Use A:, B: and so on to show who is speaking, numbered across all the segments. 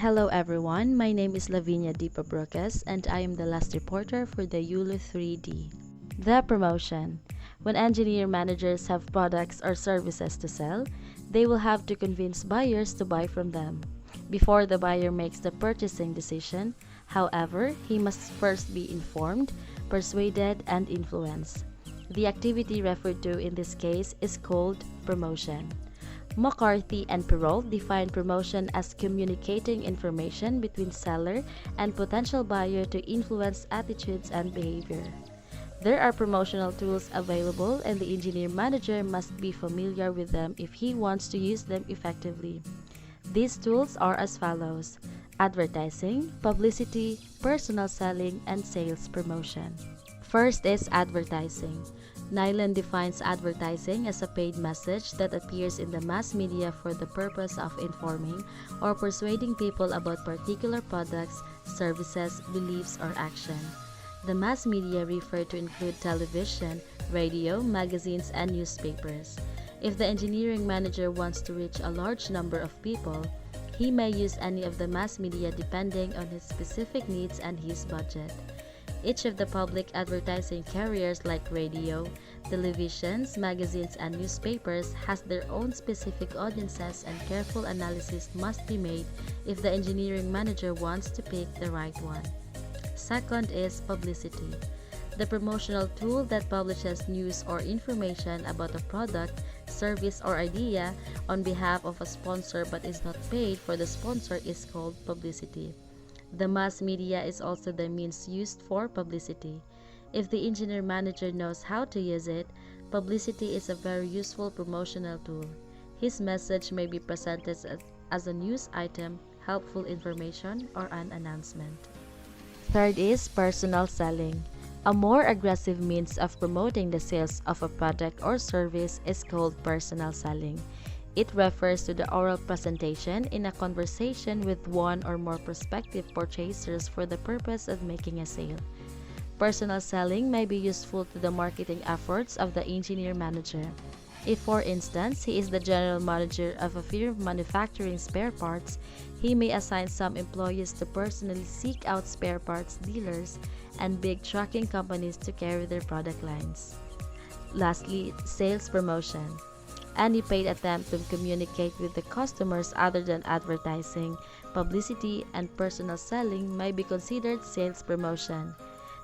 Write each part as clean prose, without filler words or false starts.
A: Hello everyone, my name is Lavinia D. Pabroques and I am the last reporter for the YULU 3D. The promotion. When engineer managers have products or services to sell, they will have to convince buyers to buy from them. Before the buyer makes the purchasing decision, however, he must first be informed, persuaded, and influenced. The activity referred to in this case is called promotion. McCarthy and Perrault define promotion as communicating information between seller and potential buyer to influence attitudes and behavior. There are promotional tools available and the engineer manager must be familiar with them if he wants to use them effectively. These tools are as follows: advertising, publicity, personal selling, and sales promotion. First is advertising. Nyland defines advertising as a paid message that appears in the mass media for the purpose of informing or persuading people about particular products, services, beliefs, or action. The mass media referred to include television, radio, magazines, and newspapers. If the engineering manager wants to reach a large number of people, he may use any of the mass media depending on his specific needs and his budget. Each of the public advertising carriers like radio, televisions, magazines, and newspapers has their own specific audiences and careful analysis must be made if the engineering manager wants to pick the right one. Second is publicity. The promotional tool that publishes news or information about a product, service, or idea on behalf of a sponsor but is not paid for the sponsor is called publicity. The mass media is also the means used for publicity. If the engineer manager knows how to use it, publicity is a very useful promotional tool. His message may be presented as a news item, helpful information, or an announcement. Third is personal selling. A more aggressive means of promoting the sales of a product or service is called personal selling. It refers to the oral presentation in a conversation with one or more prospective purchasers for the purpose of making a sale. Personal selling may be useful to the marketing efforts of the engineer manager. If, for instance, he is the general manager of a firm manufacturing spare parts, he may assign some employees to personally seek out spare parts dealers and big trucking companies to carry their product lines. Lastly, sales promotion. Any paid attempt to communicate with the customers other than advertising, publicity, and personal selling may be considered sales promotion.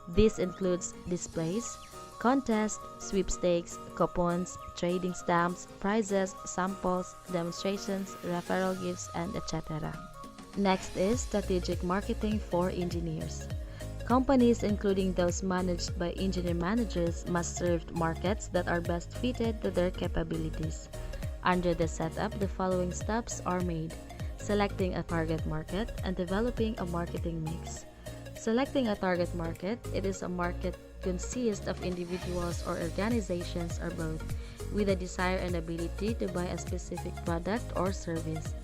A: This includes displays, contests, sweepstakes, coupons, trading stamps, prizes, samples, demonstrations, referral gifts, and etc. Next is strategic marketing for engineers. Companies, including those managed by engineer managers, must serve markets that are best fitted to their capabilities. Under the setup, the following steps are made: selecting a target market and developing a marketing mix. Selecting a target market, it is a market consists of individuals or organizations or both, with a desire and ability to buy a specific product or service.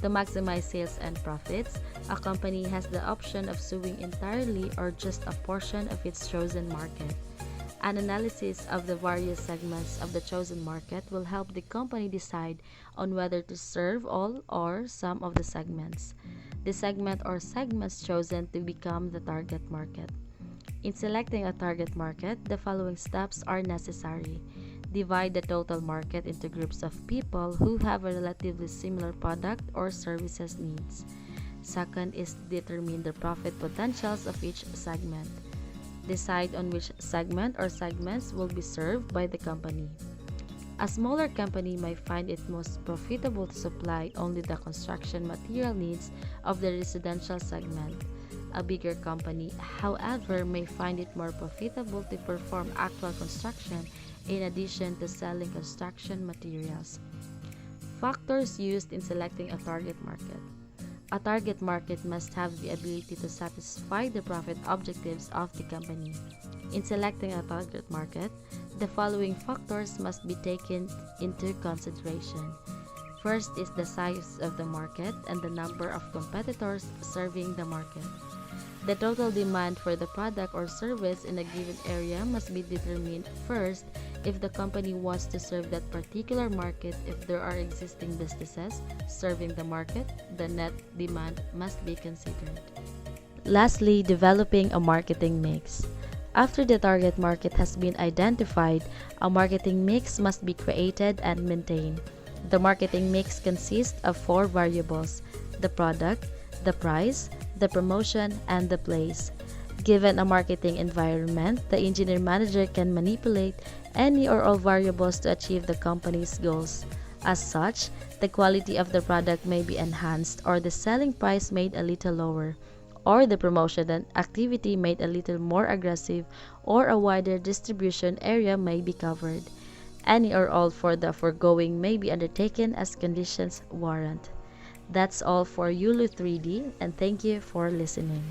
A: To maximize sales and profits, a company has the option of suing entirely or just a portion of its chosen market. An analysis of the various segments of the chosen market will help the company decide on whether to serve all or some of the segments. The segment or segments chosen to become the target market. In selecting a target market, the following steps are necessary. Divide the total market into groups of people who have a relatively similar product or services needs. Second is determine the profit potentials of each segment. Decide on which segment or segments will be served by the company. A smaller company may find it most profitable to supply only the construction material needs of the residential segment. A bigger company, however, may find it more profitable to perform actual construction in addition to selling construction materials. Factors used in selecting a target market. A target market must have the ability to satisfy the profit objectives of the company. In selecting a target market, the following factors must be taken into consideration. First is the size of the market and the number of competitors serving the market. The total demand for the product or service in a given area must be determined first If the company wants to serve that particular market, if there are existing businesses serving the market, the net demand must be considered. Lastly, developing a marketing mix. After the target market has been identified, a marketing mix must be created and maintained. The marketing mix consists of four variables: the product, the price, the promotion, and the place. Given a marketing environment, the engineer manager can manipulate any or all variables to achieve the company's goals. As such, the quality of the product may be enhanced, or the selling price made a little lower, or the promotion and activity made a little more aggressive, or a wider distribution area may be covered. Any or all for the foregoing may be undertaken as conditions warrant. That's all for YULU 3D, and thank you for listening.